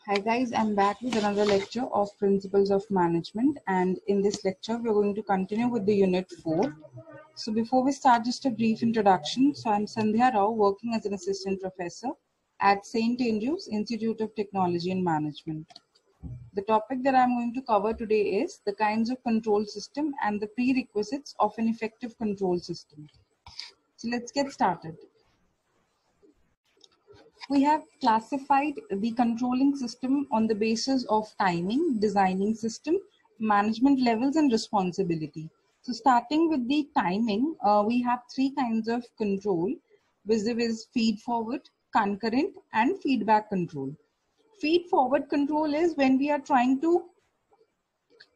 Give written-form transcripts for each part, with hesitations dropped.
Hi guys, I'm back with another lecture of Principles of Management, and in this lecture we're going to continue with the Unit 4. So before we start, just a brief introduction. So I'm Sandhya Rao, working as an assistant professor at St. Andrews Institute of Technology and Management. The topic that I'm going to cover today is the kinds of control system and the prerequisites of an effective control system. So let's get started. We have classified the controlling system on the basis of timing, designing system, management levels, and responsibility. So starting with the timing, we have three kinds of control, which is feed forward, concurrent, and feedback control. Feed forward control is when we are trying to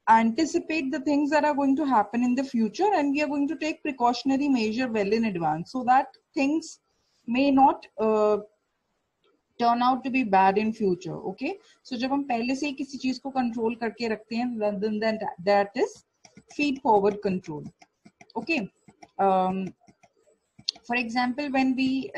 anticipate the things that are going to happen in the future, and we are going to take precautionary measure well in advance so that things may not turn out to be bad in future. Okay, so जब हम पहले से ही किसी चीज को control करके रखते हैं, then that is feed forward control. Okay, for example, when we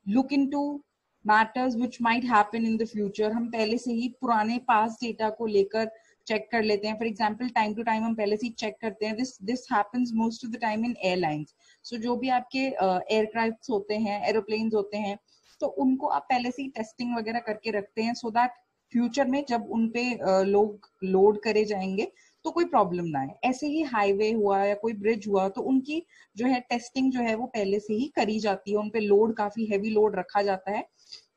look into matters which might happen in the future, हम पहले से ही पुराने past data को लेकर चेक कर लेते हैं. For example, time to time हम पहले से ही चेक करते हैं. This happens most of the time in airlines. So जो भी आपके aircrafts होते हैं, aeroplanes होते हैं, तो उनको आप पहले से ही टेस्टिंग वगैरह करके रखते हैं सो दैट फ्यूचर में जब उन पे लोग लोड करे जाएंगे तो कोई प्रॉब्लम ना आए. ऐसे ही हाईवे हुआ या कोई ब्रिज हुआ तो उनकी जो है टेस्टिंग जो है वो पहले से ही करी जाती है, उन पे लोड काफी हैवी लोड रखा जाता है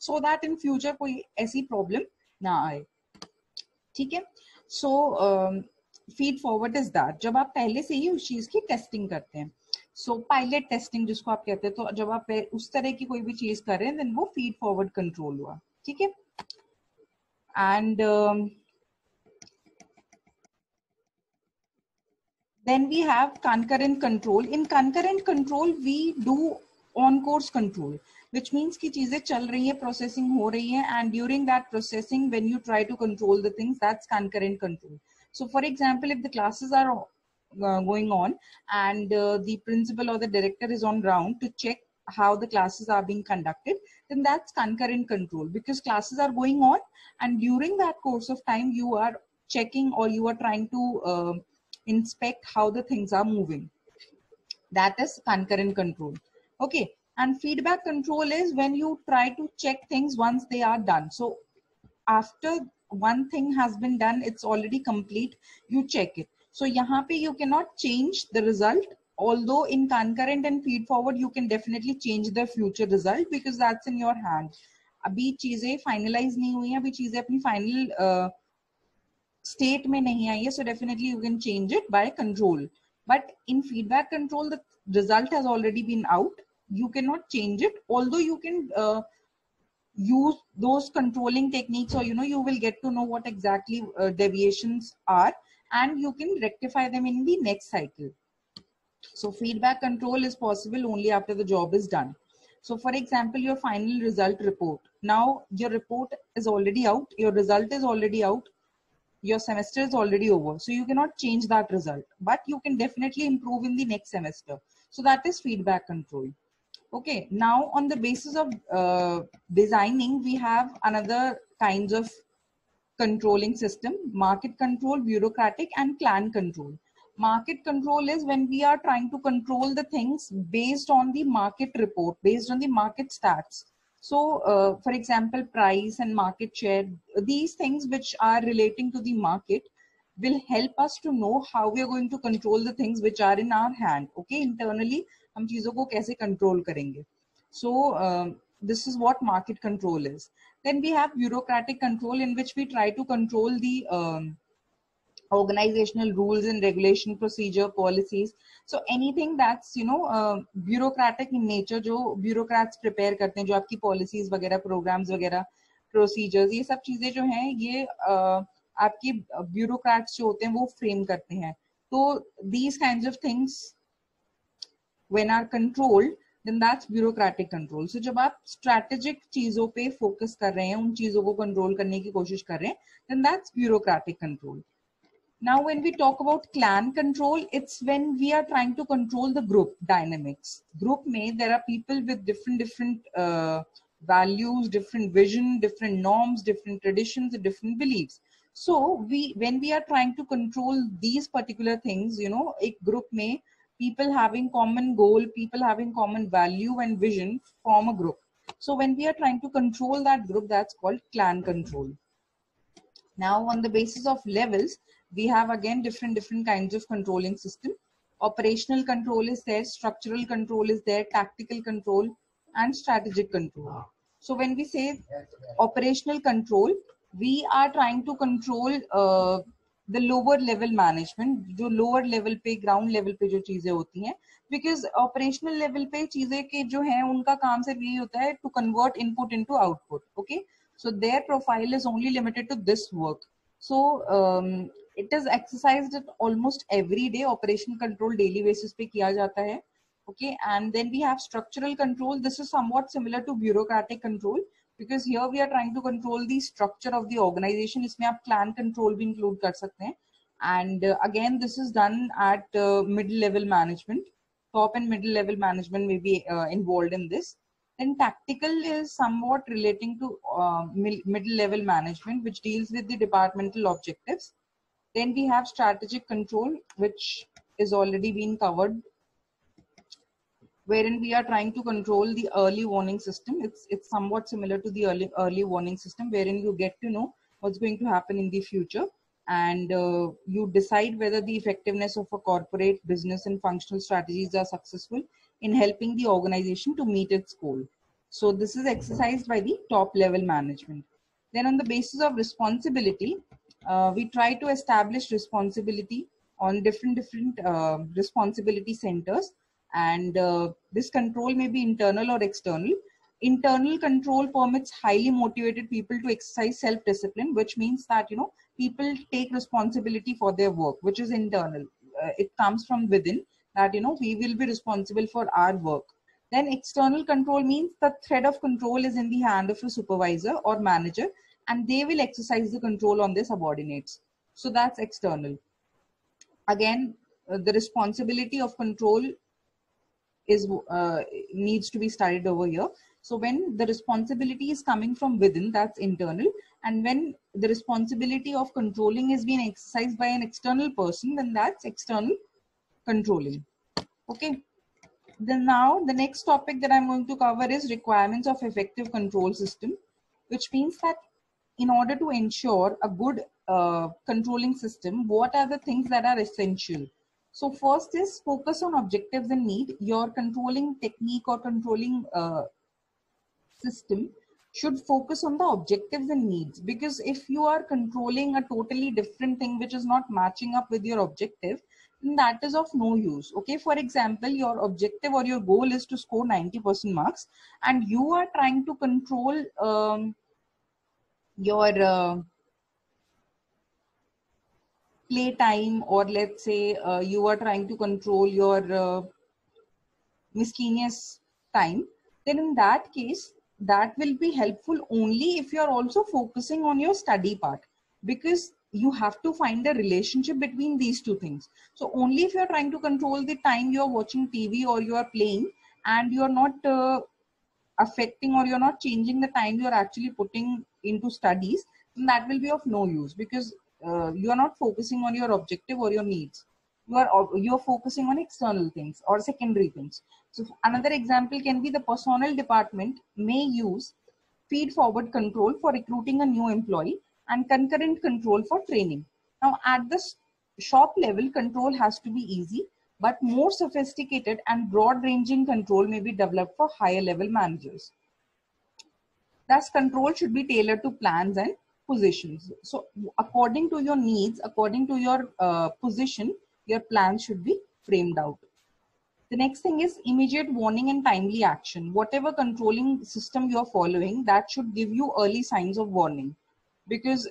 सो दैट इन फ्यूचर कोई ऐसी प्रॉब्लम ना आए. ठीक है, सो फीड फॉरवर्ड इज दैट जब आप पहले से ही उस चीज की टेस्टिंग करते हैं. सो पायलट टेस्टिंग जिसको आप कहते हैं, तो जब आप उस तरह की कोई भी चीज कर रहे हैं देन वो फीड फॉरवर्ड कंट्रोल हुआ. ठीक है, and then we have concurrent control. In concurrent control we do on course control, which means कि चीजें चल रही है, processing हो रही है, and during that processing when you try to control the things, that's concurrent control. So for example, if the classes are going on and the principal or the director is on ground to check how the classes are being conducted, then that's concurrent control, because classes are going on and during that course of time you are checking or you are trying to inspect how the things are moving. That is concurrent control. Okay, and feedback control is when you try to check things once they are done. So after one thing has been done, it's already complete, you check it. So यहाँ पे you cannot change the result, although in concurrent and feed forward you can definitely change the future result because that's in your hand. अभी चीजें finalize नहीं हुई हैं, अभी चीजें अपनी final state में नहीं आई है, so definitely you can change it by control. But in feedback control, the result has already been out. You cannot change it, although you can use those controlling techniques, or you will get to know what exactly deviations are, and you can rectify them in the next cycle. So feedback control is possible only after the job is done. So for example, your final result report. Now your report is already out, your result is already out, your semester is already over, so you cannot change that result, but you can definitely improve in the next semester. So that is feedback control. Okay, now on the basis of designing, we have another kinds of controlling system: market control, bureaucratic, and clan control. Market control is when we are trying to control the things based on the market report, based on the market stats. So for example, price and market share, these things which are relating to the market will help us to know how we are going to control the things which are in our hand. Okay, internally हम चीजों को कैसे control करेंगे. So this is what market control is. Then we have bureaucratic control, in which we try to control the organizational rules and regulation, procedure, policies. So anything that's bureaucratic in nature, जो bureaucrats prepare करते हैं, जो आपकी policies वगैरह, programs वगैरह, procedures, ये सब चीजें जो हैं ये आपकी bureaucrats जो होते हैं वो frame करते हैं. तो these kinds of things when are controlled, then that's bureaucratic control. So जब आप strategic चीजों पे focus कर रहे हैं, उन चीजों को control करने की कोशिश कर रहे हैं, then that's bureaucratic control. Now, when we talk about clan control, it's when we are trying to control the group dynamics. Group में there are people with different values, different vision, different norms, different traditions, different beliefs. So when we are trying to control these particular things, you know, a group may people having common goal, people having common value and vision form a group. So when we are trying to control that group, that's called clan control. Now, on the basis of levels, we have again different kinds of controlling system. Operational control is there, structural control is there, tactical control, and strategic control. So when we say operational control, we are trying to control the lower level management, जो lower level पे, ground level पे जो चीजें होती हैं, because operational level पे चीजें के जो हैं उनका काम सिर्फ यही होता है to convert input into output. Okay, so their profile is only limited to this work. So it is exercised almost every day. Operational control daily basis पे किया जाता है. Okay, and then we have structural control. This is somewhat similar to bureaucratic control, because here we are trying to control the structure of the organization. इसमें आप clan control भी include कर सकते हैं. And again, this is done at middle level management. Top and middle level management may be involved in this. Then tactical is somewhat relating to middle level management, which deals with the departmental objectives. Then we have strategic control, which is already been covered, wherein we are trying to control the early warning system. It's somewhat similar to the early warning system, wherein you get to know what's going to happen in the future, and you decide whether the effectiveness of a corporate business and functional strategies are successful in helping the organization to meet its goal. So this is exercised by the top level management. Then on the basis of responsibility, we try to establish responsibility on different responsibility centers, and this control may be internal or external. Internal control permits highly motivated people to exercise self-discipline, which means that, you know, people take responsibility for their work, which is internal. It comes from within, that, you know, we will be responsible for our work. Then external control means the thread of control is in the hand of a supervisor or manager, and they will exercise the control on their subordinates. So that's external. Again, the responsibility of control is needs to be studied over here. So when the responsibility is coming from within, that's internal, and when the responsibility of controlling is being exercised by an external person, then that's external controlling. Okay, then now the next topic that I'm going to cover is requirements of effective control system, which means that in order to ensure a good controlling system, what are the things that are essential? So first is focus on objectives and need. Your controlling technique or controlling system should focus on the objectives and needs, because if you are controlling a totally different thing which is not matching up with your objective, then that is of no use. Okay, for example, your objective or your goal is to score 90% marks, and you are trying to control your play time, or let's say you are trying to control your miscellaneous time, then in that case, that will be helpful only if you are also focusing on your study part, because you have to find a relationship between these two things. So only if you are trying to control the time you are watching TV or you are playing, and you are not affecting, or you're not changing the time you're actually putting into studies, then that will be of no use, because you are not focusing on your objective or your needs. You're focusing on external things or secondary things. So another example can be the personnel department may use feed forward control for recruiting a new employee and concurrent control for training. Now at this shop level, control has to be easy, but more sophisticated and broad ranging control may be developed for higher level managers. Thus, control should be tailored to plans and positions. So according to your needs, according to your position, your plan should be framed out. The next thing is immediate warning and timely action. Whatever controlling system you are following, that should give you early signs of warning, because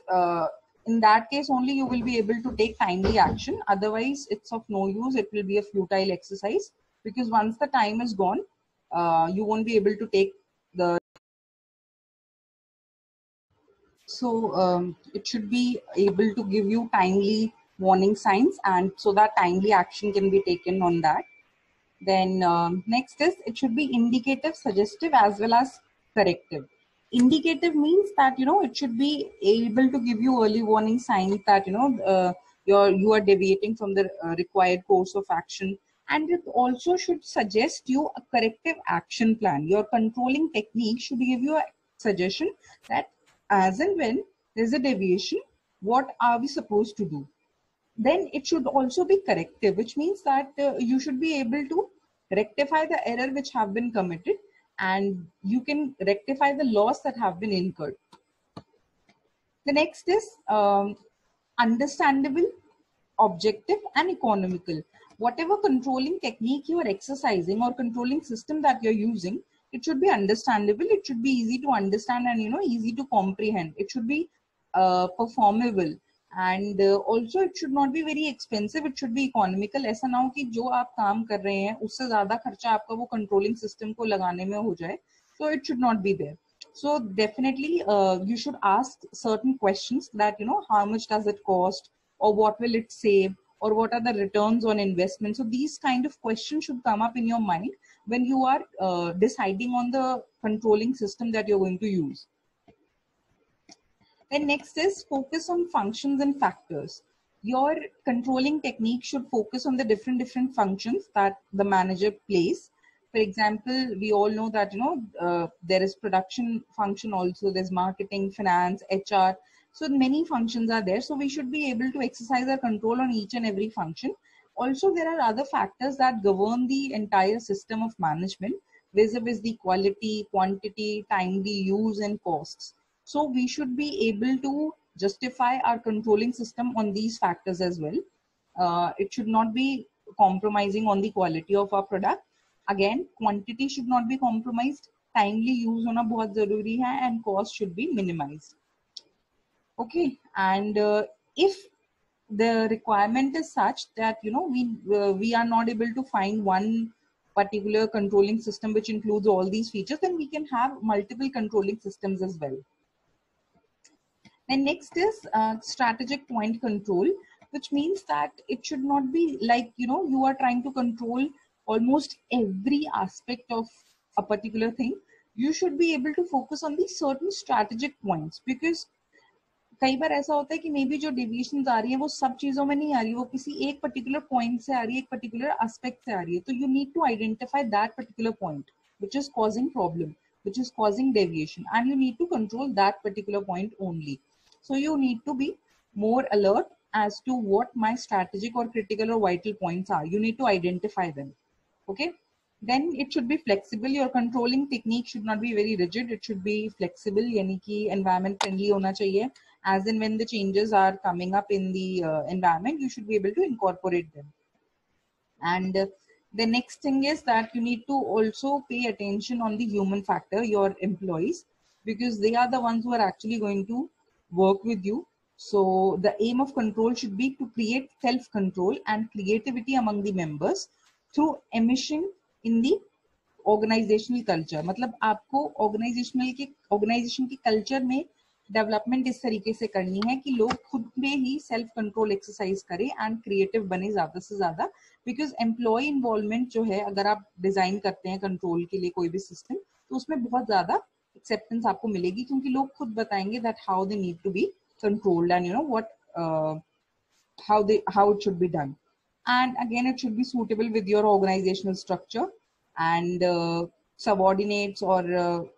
in that case only you will be able to take timely action. Otherwise, it's of no use. It will be a futile exercise, because once the time is gone, you won't be able to take the. So it should be able to give you timely warning signs, and so that timely action can be taken on that. Then next is it should be indicative, suggestive, as well as corrective. Indicative means that, you know, it should be able to give you early warning signs that, you know, you are deviating from the required course of action. And it also should suggest you a corrective action plan. Your controlling technique should give you a suggestion that as and when there's a deviation, what are we supposed to do? Then it should also be corrective, which means that you should be able to rectify the error which have been committed, and you can rectify the loss that have been incurred. The next is understandable, objective, and economical. Whatever controlling technique you are exercising or controlling system that you're using, it should be understandable, it should be easy to understand, and, you know, easy to comprehend. It should be performable, and also it should not be very expensive. It should be economical. ऐसा ना हो कि जो आप काम कर रहे हैं उससे ज्यादा खर्चा आपका वो कंट्रोलिंग सिस्टम को लगाने में हो जाए. So it should not be there. So definitely you should ask certain questions that, you know, how much does it cost, or what will it save, or what are the returns on investment. So these kind of questions should come up in your mind when you are deciding on the controlling system that you're going to use. Then next is focus on functions and factors. Your controlling technique should focus on the different functions that the manager plays. For example, we all know that, you know, there is production function also, there's marketing, finance, HR. So many functions are there. So we should be able to exercise our control on each and every function. Also, there are other factors that govern the entire system of management, vis-a-vis the quality, quantity, timely use, and costs. So we should be able to justify our controlling system on these factors as well. It should not be compromising on the quality of our product. Again, quantity should not be compromised. Timely use hona bahut zaruri hai, and cost should be minimized. Okay, and if the requirement is such that, you know, we are not able to find one particular controlling system which includes all these features, then we can have multiple controlling systems as well. And next is strategic point control, which means that it should not be like, you know, you are trying to control almost every aspect of a particular thing. You should be able to focus on the certain strategic points, because कई बार ऐसा होता है कि may be जो deviations आ रही है वो सब चीजों में नहीं आ रही, वो किसी एक पर्टिकुलर पॉइंट से आ रही है, एक पर्टिकुलर एस्पेक्ट से आ रही है. तो you need to identify that particular point which is causing problem, which is causing deviation, and you need to control that particular point only. So you need to be more alert as to what my strategic or critical or vital points are. You need to identify them. Okay. Then it should be flexible. Your controlling technique should not be very rigid. It should be flexible, यानी कि environment friendly होना चाहिए. As and when the changes are coming up in the environment, you should be able to incorporate them. And the next thing is that you need to also pay attention on the human factor, your employees, because they are the ones who are actually going to work with you. So the aim of control should be to create self-control and creativity among the members through emission in the organizational culture. मतलब आपको organization की culture में development इस तरीके से करनी है कि लोग खुद में ही सेल्फ कंट्रोल एक्सरसाइज करें एंड क्रिएटिव बने ज्यादा से ज्यादा. बिकॉज एम्प्लॉय इन्वॉल्वमेंट जो है, अगर आप डिजाइन करते हैं कंट्रोल के लिए कोई भी सिस्टम, तो उसमें बहुत ज्यादा एक्सेप्टेंस आपको मिलेगी, क्योंकि लोग खुद बताएंगे that how they need to be controlled and you know what how it should be done. And again, it should be suitable with your organizational structure, and subordinates और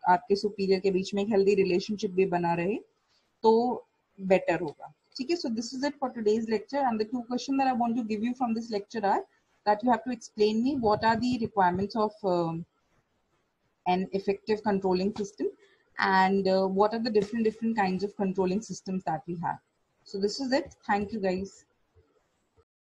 आपके सुपीरियर के बीच में एक हेल्दी रिलेशनशिप भी बना रहे तो better होगा. ठीक है. So this is it for today's lecture, and the two question that I want to give you from this lecture are that you have to explain me what are the requirements of an effective controlling system, and what are the different kinds of controlling systems that we have. So this is it. Thank you guys.